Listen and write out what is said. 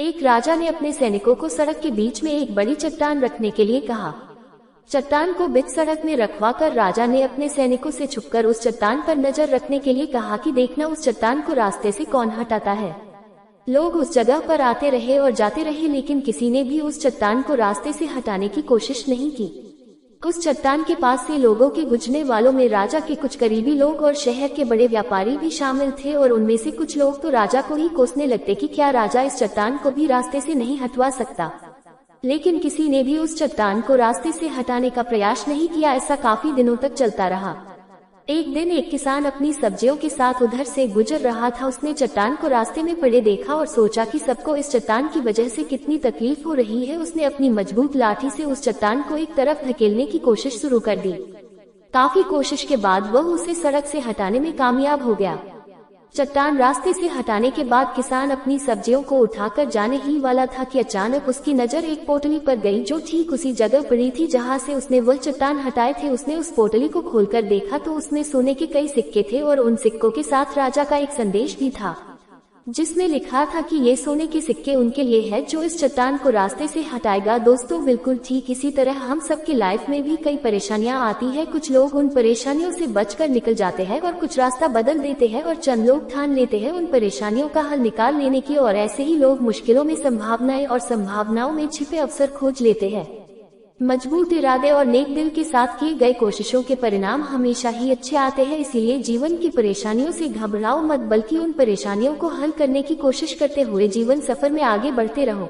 एक राजा ने अपने सैनिकों को सड़क के बीच में एक बड़ी चट्टान रखने के लिए कहा। चट्टान को बीच सड़क में रखवाकर राजा ने अपने सैनिकों से छुपकर उस चट्टान पर नजर रखने के लिए कहा कि देखना उस चट्टान को रास्ते से कौन हटाता है। लोग उस जगह पर आते रहे और जाते रहे, लेकिन किसी ने भी उस चट्टान को रास्ते से हटाने की कोशिश नहीं की। उस चट्टान के पास से लोगों के गुजरने वालों में राजा के कुछ करीबी लोग और शहर के बड़े व्यापारी भी शामिल थे, और उनमें से कुछ लोग तो राजा को ही कोसने लगते कि क्या राजा इस चट्टान को भी रास्ते से नहीं हटवा सकता। लेकिन किसी ने भी उस चट्टान को रास्ते से हटाने का प्रयास नहीं किया। ऐसा काफी दिनों तक चलता रहा। एक दिन एक किसान अपनी सब्जियों के साथ उधर से गुजर रहा था। उसने चट्टान को रास्ते में पड़े देखा और सोचा कि सबको इस चट्टान की वजह से कितनी तकलीफ हो रही है। उसने अपनी मजबूत लाठी से उस चट्टान को एक तरफ धकेलने की कोशिश शुरू कर दी। काफी कोशिश के बाद वह उसे सड़क से हटाने में कामयाब हो गया। चट्टान रास्ते से हटाने के बाद किसान अपनी सब्जियों को उठाकर जाने ही वाला था कि अचानक उसकी नजर एक पोटली पर गई जो ठीक उसी जगह पड़ी थी जहां से उसने वह चट्टान हटाए थे। उसने उस पोटली को खोलकर देखा तो उसमें सोने के कई सिक्के थे और उन सिक्कों के साथ राजा का एक संदेश भी था, जिसमें लिखा था कि ये सोने के सिक्के उनके लिए है जो इस चट्टान को रास्ते से हटाएगा। दोस्तों, बिल्कुल ठीक इसी तरह हम सबकी लाइफ में भी कई परेशानियां आती है। कुछ लोग उन परेशानियों से बचकर निकल जाते हैं और कुछ रास्ता बदल देते हैं, और चंद लोग ठान लेते हैं उन परेशानियों का हल निकाल लेने की, और ऐसे ही लोग मुश्किलों में संभावनाएं और संभावनाओं में छिपे अवसर खोज लेते हैं। मजबूत इरादे और नेक दिल के साथ की गई कोशिशों के परिणाम हमेशा ही अच्छे आते हैं। इसीलिए जीवन की परेशानियों से घबराओ मत, बल्कि उन परेशानियों को हल करने की कोशिश करते हुए जीवन सफर में आगे बढ़ते रहो।